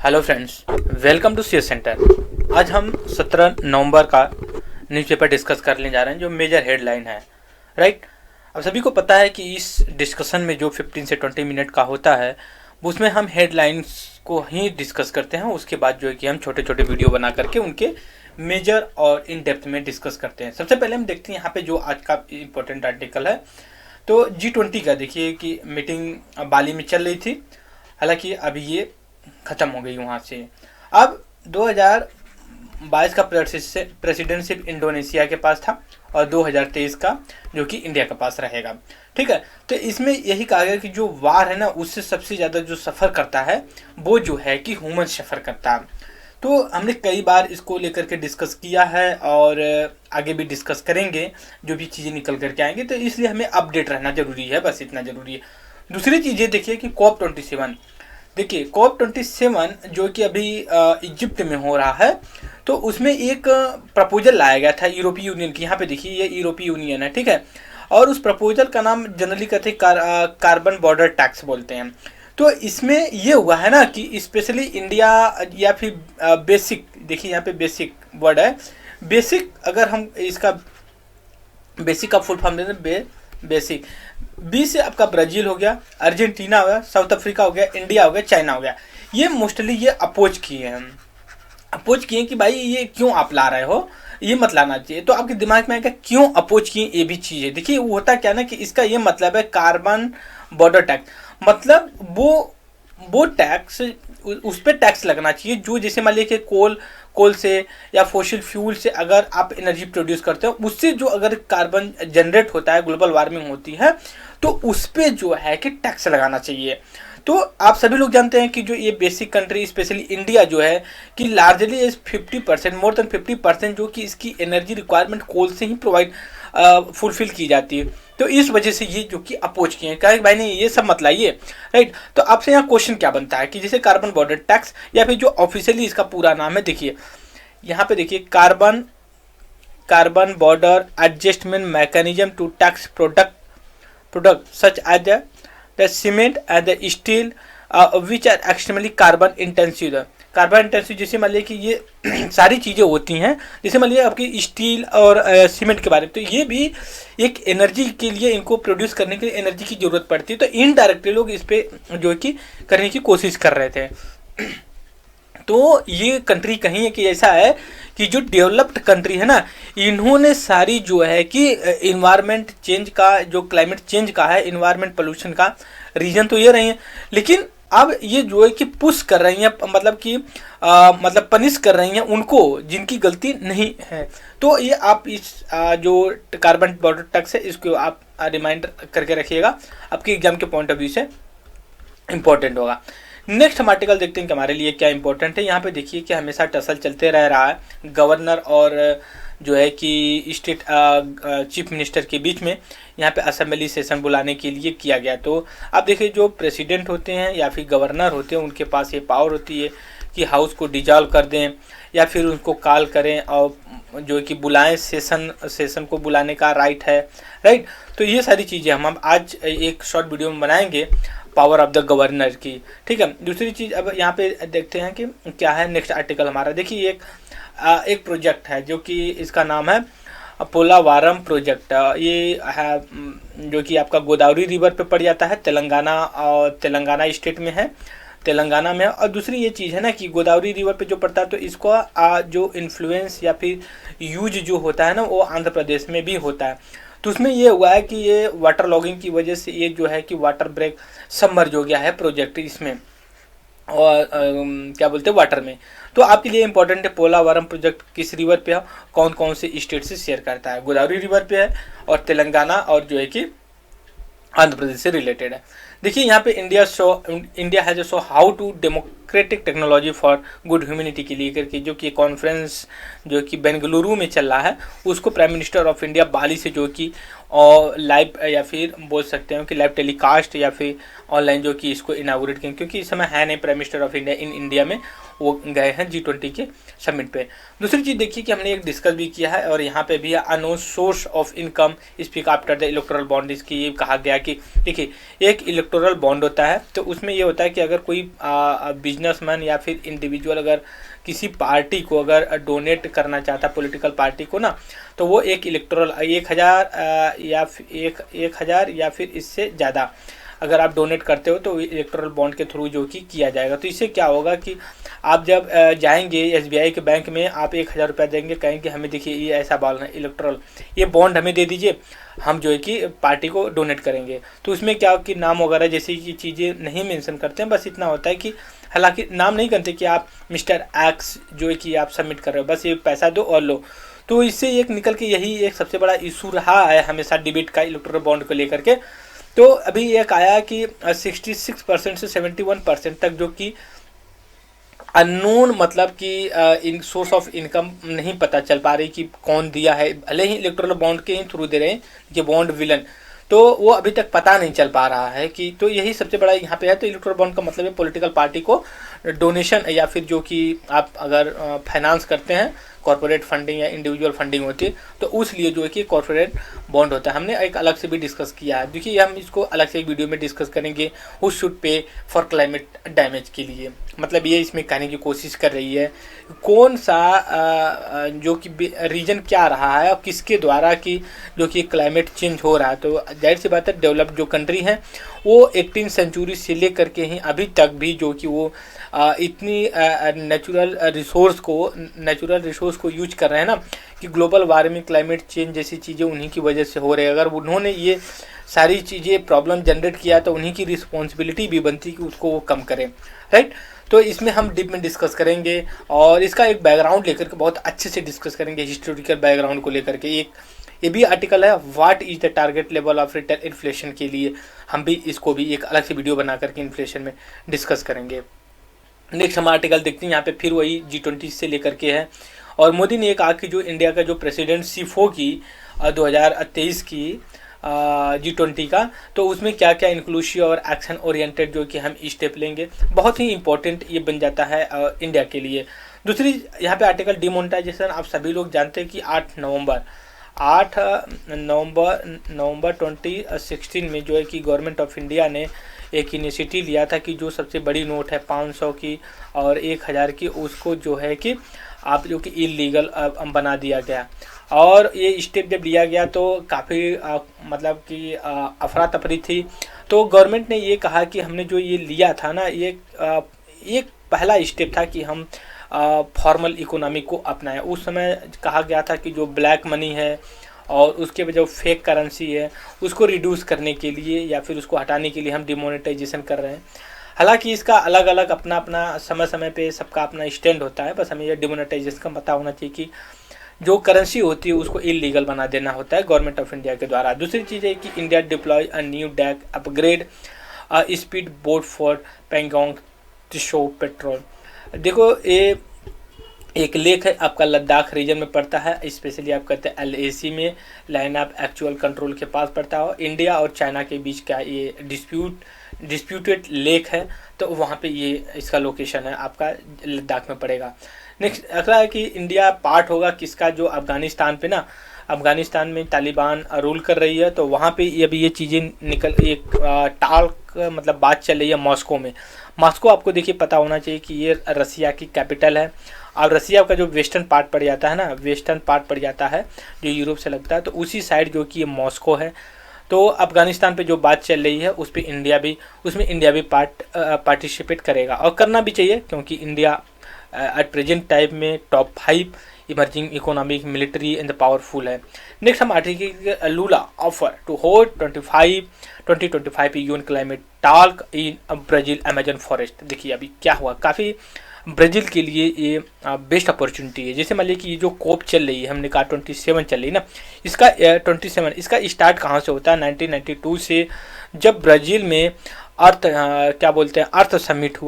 Hello friends, welcome to C S centre. आज हम 17 नवंबर का न्यूज़पेपर डिस्कस करने जा रहे हैं जो मेजर हेडलाइन है। राइट। अब सभी को पता है कि इस डिस्कशन में जो 15 से 20 मिनट का होता है उसमें हम हेडलाइंस को ही डिस्कस करते हैं। उसके बाद जो है कि हम छोटे छोटे वीडियो बना करके उनके मेजर और इन डेप्थ में डिस्कस करते हैं। सबसे पहले हम देखते हैं यहाँ पे जो आज का इम्पोर्टेंट आर्टिकल है। तो G20 का देखिए कि मीटिंग बाली में चल रही थी, हालांकि अभी ये ख़त्म हो गई वहाँ से। अब 2022 का प्रेसिडेंटशिप इंडोनेशिया के पास था और 2023 का जो कि इंडिया के पास रहेगा। ठीक है, तो इसमें यही कहा गया कि जो वार है ना उससे सबसे ज़्यादा जो सफ़र करता है वो जो है कि ह्यूमन सफ़र करता है। तो हमने कई बार इसको लेकर के डिस्कस किया है और आगे भी डिस्कस करेंगे जो भी चीज़ें निकल करके आएंगे, तो इसलिए हमें अपडेट रहना ज़रूरी है, बस इतना ज़रूरी है। दूसरी चीज़ें देखिए कि COP27, देखिए COP27 जो कि अभी इजिप्ट में हो रहा है, तो उसमें एक प्रपोजल लाया गया था यूरोपीय यूनियन की। यहाँ पे देखिए ये यूरोपीय यूनियन है, ठीक है, और उस प्रपोजल का नाम जनरली कहते हैं कार्बन बॉर्डर टैक्स बोलते हैं। तो इसमें ये हुआ है ना कि स्पेशली इंडिया या फिर बेसिक, देखिए यहाँ पे बेसिक वर्ड है, बेसिक, अगर हम इसका बेसिक का फुल फॉर्म देते हैं बेसिक, बी से आपका ब्राज़ील हो गया, अर्जेंटीना हो गया, साउथ अफ्रीका हो गया, इंडिया हो गया, चाइना हो गया। ये मोस्टली ये अपोज किए हैं कि भाई ये क्यों आप ला रहे हो, ये मत लाना चाहिए। तो आपके दिमाग में आएगा क्यों अपोज किए ये भी चीज़ है। देखिए वो होता क्या ना कि इसका ये मतलब है कार्बन बॉर्डर टैक्स, मतलब वो टैक्स, उस पर टैक्स लगना चाहिए जो, जैसे मान लीजिए कि कोल से या फॉसिल फ्यूल से अगर आप एनर्जी प्रोड्यूस करते हो, उससे जो अगर कार्बन जनरेट होता है, ग्लोबल वार्मिंग होती है, तो उस पर जो है कि टैक्स लगाना चाहिए। तो आप सभी लोग जानते हैं कि जो ये बेसिक कंट्री स्पेशली इंडिया जो है कि लार्जली इस 50%, मोर देन 50% जो कि इसकी एनर्जी रिक्वायरमेंट कोल से ही प्रोवाइड फुलफिल की जाती है। तो इस वजह से ये जो कि अपोज किए हैं, कहा भाई नहीं ये सब मत लाइए। राइट। तो आपसे यहाँ क्वेश्चन क्या बनता है कि जैसे कार्बन बॉर्डर टैक्स या फिर जो ऑफिशियली इसका पूरा नाम है, देखिए यहाँ पे देखिए carbon border adjustment mechanism to tax product such as the cement and the steel which are extremely carbon intensive. Carbon intensive जैसे मान लीजिए कि ये सारी चीज़ें होती हैं, जैसे मान लीजिए आपकी स्टील और सीमेंट के बारे में, तो ये भी एक एनर्जी के लिए, इनको प्रोड्यूस करने के लिए एनर्जी की ज़रूरत पड़ती है। तो इनडायरेक्टली लोग इस पर जो कि करने की कोशिश कर रहे थे। तो ये कंट्री कहीं है कि ऐसा है कि जो डेवलप्ड कंट्री है ना, इन्होंने सारी जो है कि इन्वायरमेंट चेंज का, जो क्लाइमेट चेंज का है, इन्वायरमेंट पोल्यूशन का रीजन तो ये रही है, लेकिन अब ये जो है कि पुश कर रही हैं, मतलब कि मतलब पनिश कर रही हैं उनको जिनकी गलती नहीं है। तो ये आप इस जो कार्बन बॉर्डर टैक्स है इसको आप रिमाइंडर करके रखिएगा, आपके एग्जाम के पॉइंट ऑफ व्यू से इम्पोर्टेंट होगा। नेक्स्ट हम आर्टिकल देखते हैं कि हमारे लिए क्या इंपॉर्टेंट है। यहाँ पे देखिए कि हमेशा टसल चलते रह रहा है गवर्नर और जो है कि स्टेट चीफ मिनिस्टर के बीच में। यहाँ पे असेंबली सेशन बुलाने के लिए किया गया। तो आप देखिए जो प्रेसिडेंट होते हैं या फिर गवर्नर होते हैं उनके पास ये पावर होती है कि हाउस को डिजॉल्व कर दें या फिर उनको कॉल करें और जो कि बुलाएं, सेशन को बुलाने का राइट है। राइट। तो ये सारी चीज़ें हम आज एक शॉर्ट वीडियो में बनाएंगे पावर ऑफ द गवर्नर की। ठीक है। दूसरी चीज़ अब यहाँ पे देखते हैं कि क्या है नेक्स्ट आर्टिकल हमारा। देखिए एक प्रोजेक्ट है जो कि इसका नाम है पोलावारम प्रोजेक्ट। ये है जो कि आपका गोदावरी रिवर पे पड़ जाता है, तेलंगाना स्टेट में है, तेलंगाना में। और दूसरी ये चीज़ है ना कि गोदावरी रिवर पे जो पड़ता है तो इसको जो इन्फ्लुएंस या फिर यूज जो होता है ना वो आंध्र प्रदेश में भी होता है। तो उसमें ये हुआ है कि ये वाटर लॉगिंग की वजह से ये जो है कि वाटर ब्रेक सबमर्ज हो गया है प्रोजेक्ट इसमें, और क्या बोलते हैं वाटर में। तो आपके लिए इंपॉर्टेंट है पोलावरम प्रोजेक्ट किस रिवर पे है, कौन कौन से स्टेट से शेयर करता है। गोदावरी रिवर पे है और तेलंगाना और जो है कि आंध्र प्रदेश से रिलेटेड है। देखिए यहाँ पे India has show how to democratic technology for good humanity के लिए करके जो कि कॉन्फ्रेंस जो कि बेंगलुरु में चल रहा है, उसको प्राइम मिनिस्टर ऑफ इंडिया बाली से जो कि और लाइव या फिर बोल सकते हैं कि लाइव टेलीकास्ट या फिर ऑनलाइन जो कि इसको इनागोरेट किया, क्योंकि इस समय है नहीं prime minister of India in India में, वो गए हैं G20 के समिट पे। दूसरी चीज़ देखिए कि हमने एक डिस्कस भी किया है और यहाँ पे भी unknown source of income speak after the electoral bond. इसकी ये कहा गया कि देखिए एक इलेक्टोरल बॉन्ड होता है, तो उसमें ये होता है कि अगर कोई बिजनेसमैन या फिर इंडिविजुअल अगर किसी पार्टी को अगर डोनेट करना चाहता पॉलिटिकल पार्टी को ना, तो वो एक इलेक्टोरल 1,000 या फिर 1,000 या फिर इससे ज़्यादा अगर आप डोनेट करते हो तो इलेक्टोरल बॉन्ड के थ्रू जो कि किया जाएगा। तो इससे क्या होगा कि आप जब जाएंगे SBI के बैंक में, आप 1,000 रुपया देंगे, कहेंगे हमें देखिए ये ऐसा बॉन्ड है इलेक्टोरल, ये बॉन्ड हमें दे दीजिए, हम जो है कि पार्टी को डोनेट करेंगे। तो उसमें क्या कि नाम वगैरह जैसी की चीज़ें नहीं मेंशन करते हैं, बस इतना होता है कि हालांकि नाम नहीं करते कि आप मिस्टर एक्स जो है कि आप सबमिट कर रहे हो, बस ये पैसा दो और लो। तो इससे एक निकल के यही एक सबसे बड़ा इशू रहा है हमेशा डिबेट का इलेक्टोरल बॉन्ड को लेकर के। तो अभी एक आया कि 66% से 71% तक जो कि अननोन, मतलब कि इन सोर्स ऑफ इनकम नहीं पता चल पा रही कि कौन दिया है, भले ही इलेक्टोरल बॉन्ड के ही थ्रू दे रहे हैं कि बॉन्ड विलन, तो वो अभी तक पता नहीं चल पा रहा है कि, तो यही सबसे बड़ा यहाँ पे है। तो इलेक्टोरल बॉन्ड का मतलब है पॉलिटिकल पार्टी को डोनेशन या फिर जो कि आप अगर फाइनेंस करते हैं, कॉर्पोरेट फंडिंग या इंडिविजुअल फंडिंग होती है, तो उस लिए जो है कि कॉर्पोरेट बॉन्ड होता है। हमने एक अलग से भी डिस्कस किया है, देखिए हम इसको अलग से एक वीडियो में डिस्कस करेंगे। Who should pay for climate damage के लिए, मतलब ये इसमें कहने की कोशिश कर रही है कौन सा जो कि रीजन क्या रहा है और किसके द्वारा कि जो कि क्लाइमेट चेंज हो रहा है। तो जाहिर सी बात है डेवलप्ड जो कंट्री हैं वो 18वीं सेंचुरी से लेकर के ही अभी तक भी जो कि वो इतनी नेचुरल रिसोर्स को यूज कर रहे हैं ना, कि ग्लोबल वार्मिंग, क्लाइमेट चेंज जैसी चीज़ें उन्हीं की वजह से हो रही है। अगर उन्होंने ये सारी चीज़ें प्रॉब्लम जनरेट किया तो उन्हीं की रिस्पॉन्सिबिलिटी भी बनती कि उसको वो कम करें, राइट। तो इसमें हम डीप में डिस्कस करेंगे और इसका एक बैकग्राउंड लेकर के बहुत अच्छे से डिस्कस करेंगे, हिस्टोरिकल बैकग्राउंड को लेकर के। एक ये भी आर्टिकल है what is the target level of retail inflation के लिए, हम भी इसको भी एक अलग से वीडियो बना करके इन्फ्लेशन में डिस्कस करेंगे। नेक्स्ट हम आर्टिकल देखते हैं, यहाँ पे फिर वही G20 से लेकर के है। और मोदी ने कहा कि जो इंडिया का जो प्रेसिडेंटशिप होगी 2023 की G20 का, तो उसमें क्या क्या इंक्लूसिव और एक्शन ओरिएंटेड जो कि हम स्टेप लेंगे, बहुत ही इंपॉर्टेंट ये बन जाता है इंडिया के लिए। दूसरी यहाँ पे आर्टिकल डिमोनेटाइजेशन, आप सभी लोग जानते हैं कि 8 नवंबर 2016 में जो है कि गवर्नमेंट ऑफ इंडिया ने एक इनिशिएटिव लिया था कि जो सबसे बड़ी नोट है 500 की और 1000 की, उसको जो है कि आप जो कि इलीगल बना दिया गया। और ये स्टेप जब लिया गया तो काफ़ी मतलब कि अफरा तफरी थी। तो गवर्नमेंट ने ये कहा कि हमने जो ये लिया था ना, ये एक पहला स्टेप था कि हम फॉर्मल इकोनॉमी को अपनाएं। उस समय कहा गया था कि जो ब्लैक मनी है और उसके जो फेक करेंसी है उसको रिड्यूस करने के लिए या फिर उसको हटाने के लिए हम डिमोनेटाइजेशन कर रहे हैं। हालांकि इसका अलग अलग अपना अपना समय समय पे सबका अपना स्टैंड होता है, बस हमें यह डिमोनेटाइजेशन का पता होना चाहिए कि जो करेंसी होती है उसको इलीगल बना देना होता है गवर्नमेंट ऑफ इंडिया के द्वारा। दूसरी चीज़ है कि India deploy a new deck upgrade speed boat for Pangong Tso patrol. देखो ये एक लेक है, आपका लद्दाख रीजन में पड़ता है, स्पेशली आप कहते हैं LAC में, लाइन ऑफ एक्चुअल कंट्रोल के पास पड़ता हो। इंडिया और चाइना के बीच का ये डिस्प्यूटेड लेक है, तो वहाँ पे ये इसका लोकेशन है, आपका लद्दाख में पड़ेगा। नेक्स्ट अगला है कि इंडिया पार्ट होगा किसका, जो अफगानिस्तान पे ना, अफगानिस्तान में तालिबान रूल कर रही है, तो वहाँ पे अभी ये चीज़ें निकल एक मतलब बात चल रही है मॉस्को में। मॉस्को आपको देखिए पता होना चाहिए कि ये रसिया की कैपिटल है, और रसिया का जो वेस्टर्न पार्ट पड़ जाता है ना, वेस्टर्न पार्ट पड़ जाता है जो यूरोप से लगता है, तो उसी साइड जो कि ये मॉस्को है। तो अफगानिस्तान पे जो बात चल रही है उसमें इंडिया भी पार्टिसिपेट करेगा और करना भी चाहिए, क्योंकि इंडिया एट प्रेजेंट टाइम में top 5 emerging economic military and powerful है। नेक्स्ट हम article Lula offer to hold 2025 UN climate talk in Brazil Amazon forest. देखिए अभी क्या हुआ, काफ़ी ब्राज़ील के लिए ये बेस्ट अपॉर्चुनिटी है। जैसे मान लीजिए कि ये जो कोप चल रही है, हमने कहा 27 चल रही है ना, इसका 27 इसका स्टार्ट कहाँ से होता है, 1992 से, जब ब्राज़ील में अर्थ समिट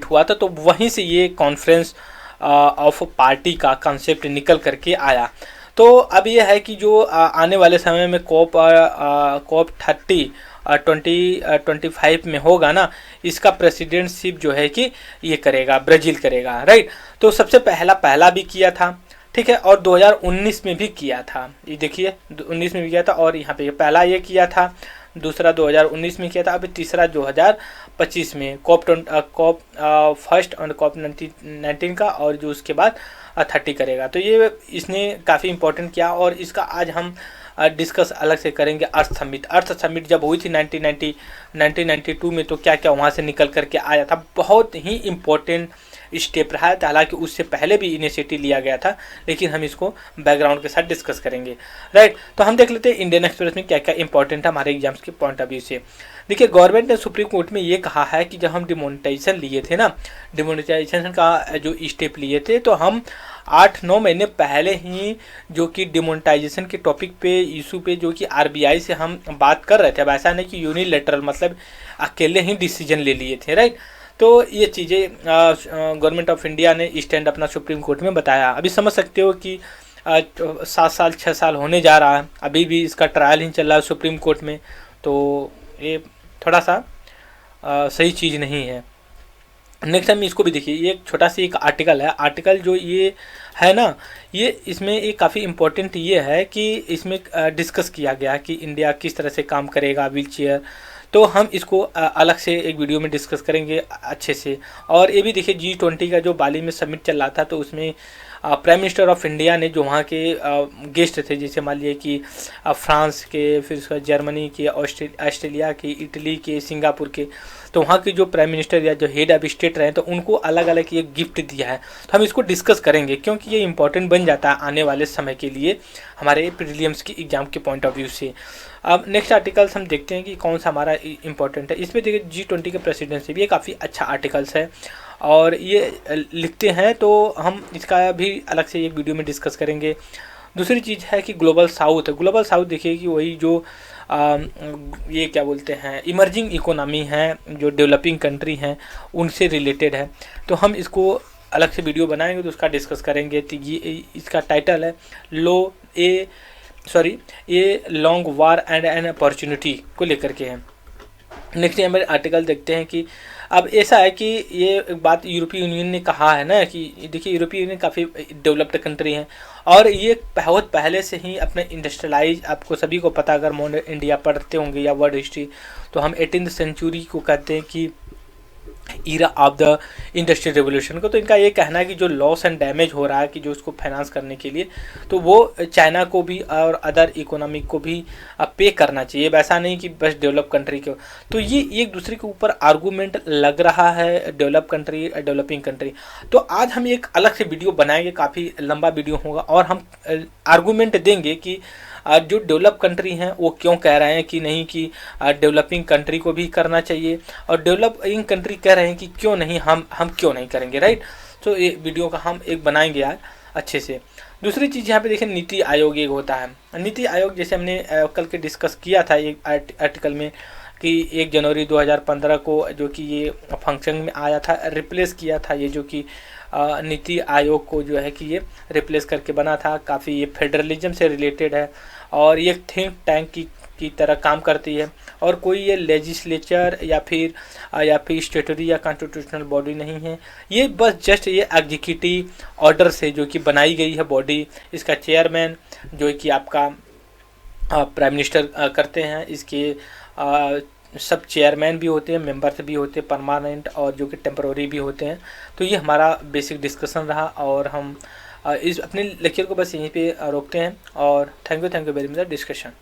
हुआ था, तो वहीं से ये कॉन्फ्रेंस ऑफ पार्टी का कंसेप्ट निकल करके आया। तो अब ये है कि जो आने वाले समय में कोप 2025 में होगा ना, इसका प्रेसिडेंटशिप जो है कि ये करेगा, ब्राज़ील करेगा, राइट। तो सबसे पहला भी किया था, ठीक है, और 2019 में भी किया था। ये देखिए 19 में भी किया था और यहाँ पे पहला ये किया था, दूसरा 2019 में किया था, अभी तीसरा 2025 में कॉप फर्स्ट और कॉप 19 का, और जो उसके बाद 30 करेगा। तो ये इसने काफ़ी इम्पोर्टेंट किया, और इसका आज हम डिस्कस अलग से करेंगे। अर्थ समिट जब हुई थी 1992 में, तो क्या क्या वहाँ से निकल करके आया था, बहुत ही इम्पोर्टेंट स्टेप रहा है। हालांकि उससे पहले भी इनिशिएटिव लिया गया था, लेकिन हम इसको बैकग्राउंड के साथ डिस्कस करेंगे, राइट। तो हम देख लेते हैं इंडियन एक्सप्रेस में क्या क्या इंपॉर्टेंट है हमारे एग्जाम्स के पॉइंट ऑफ व्यू से। देखिए, गवर्नमेंट ने सुप्रीम कोर्ट में ये कहा है कि जब हम डिमोनेटाइजेशन लिए थे ना, डिमोनेटाइजेशन का जो स्टेप लिए थे, तो हम 8-9 महीने पहले ही जो कि डिमोनेटाइजेशन के टॉपिक पे इशू पे जो कि आरबीआई से हम बात कर रहे थे। अब ऐसा नहीं कि यूनिलैटरल मतलब अकेले ही डिसीजन ले लिए थे, राइट। तो ये चीज़ें गवर्नमेंट ऑफ इंडिया ने स्टैंड अपना सुप्रीम कोर्ट में बताया। अभी समझ सकते हो कि 7 साल 6 साल होने जा रहा है, अभी भी इसका ट्रायल ही चल रहा है सुप्रीम कोर्ट में, तो ये थोड़ा सा सही चीज़ नहीं है। नेक्स्ट हम इसको भी देखिए, ये एक छोटा सा एक आर्टिकल है। आर्टिकल जो ये है ना, ये इसमें एक काफ़ी इम्पोर्टेंट ये है कि इसमें डिस्कस किया गया कि इंडिया किस तरह से काम करेगा व्हील चेयर। तो हम इसको अलग से एक वीडियो में डिस्कस करेंगे अच्छे से। और ये भी देखिए, G20 का जो बाली में समिट चल रहा था, तो उसमें प्राइम मिनिस्टर ऑफ इंडिया ने जो वहाँ के गेस्ट थे, जैसे मान लिए कि फ्रांस के, फिर उसका जर्मनी के, ऑस्ट्रेलिया के, इटली के, सिंगापुर के, तो वहाँ के जो प्राइम मिनिस्टर या जो हेड ऑफ स्टेट रहे, तो उनको अलग अलग ये गिफ्ट दिया है। तो हम इसको डिस्कस करेंगे, क्योंकि ये इंपॉर्टेंट बन जाता है आने वाले समय के लिए हमारे प्रीलिम्स की एग्जाम के पॉइंट ऑफ व्यू से। अब नेक्स्ट आर्टिकल्स हम देखते हैं कि कौन सा हमारा इंपॉर्टेंट है। इसमें देखिए, G20 के प्रेसिडेंट से भी ये काफ़ी अच्छा आर्टिकल्स है, और ये लिखते हैं, तो हम इसका भी अलग से एक वीडियो में डिस्कस करेंगे। दूसरी चीज़ है कि ग्लोबल साउथ है। ग्लोबल साउथ देखिए कि वही जो ये क्या बोलते हैं, इमर्जिंग इकोनॉमी है, जो डेवलपिंग कंट्री हैं, उनसे रिलेटेड है। तो हम इसको अलग से वीडियो बनाएंगे, तो उसका डिस्कस करेंगे। तो ये इसका टाइटल है ये long war and an opportunity को लेकर के है। नेक्स्ट हमारे आर्टिकल देखते हैं कि अब ऐसा है कि ये बात यूरोपीय यूनियन ने कहा है ना, कि देखिए यूरोपीय यूनियन काफ़ी डेवलप्ड कंट्री हैं, और ये बहुत पहले से ही अपने इंडस्ट्रियलाइज, आपको सभी को पता, अगर मॉडर्न इंडिया पढ़ते होंगे या वर्ल्ड हिस्ट्री, तो हम 18th सेंचुरी को कहते हैं कि era of the industrial revolution को। तो इनका ये कहना है कि जो लॉस एंड डैमेज हो रहा है कि जो उसको फाइनेंस करने के लिए, तो वो चाइना को भी और अदर इकोनॉमिक को भी पे करना चाहिए, वैसा नहीं कि बस डेवलप कंट्री को। तो ये एक दूसरे के ऊपर आर्गूमेंट लग रहा है, डेवलप कंट्री डेवलपिंग कंट्री। तो आज हम एक अलग से वीडियो बनाएंगे, काफ़ी लंबा वीडियो होगा, और हम आर्गूमेंट देंगे कि जो डेवलप कंट्री हैं वो क्यों कह रहे हैं कि नहीं, कि डेवलपिंग कंट्री को भी करना चाहिए, और डेवलपिंग कंट्री कह रहे हैं कि क्यों नहीं, हम क्यों नहीं करेंगे, राइट। तो ये वीडियो का हम एक बनाएंगे यार अच्छे से। दूसरी चीज़ यहाँ पे देखें, नीति आयोग एक होता है। नीति आयोग जैसे हमने कल के डिस्कस किया था एक आर्टिकल में, कि 1 जनवरी 2015 को जो कि ये फंक्शन में आया था, रिप्लेस किया था ये जो कि नीति आयोग को जो है कि ये रिप्लेस करके बना था। काफ़ी ये फेडरलिज्म से रिलेटेड है, और ये थिंक टैंक की तरह काम करती है, और कोई ये लेजिस्लेचर या फिर स्टेटरी या कॉन्स्टिट्यूशनल बॉडी नहीं है। ये बस जस्ट ये एग्जीक्यूटिव ऑर्डर से जो कि बनाई गई है बॉडी। इसका चेयरमैन जो कि आपका प्राइम मिनिस्टर करते हैं, इसके सब चेयरमैन भी होते हैं, मेंबर्स भी होते हैं परमानेंट, और जो कि टेम्पररी भी होते हैं। तो ये हमारा बेसिक डिस्कशन रहा, और हम इस अपने लेक्चर को बस यहीं पे रोकते हैं, और thank you very much discussion.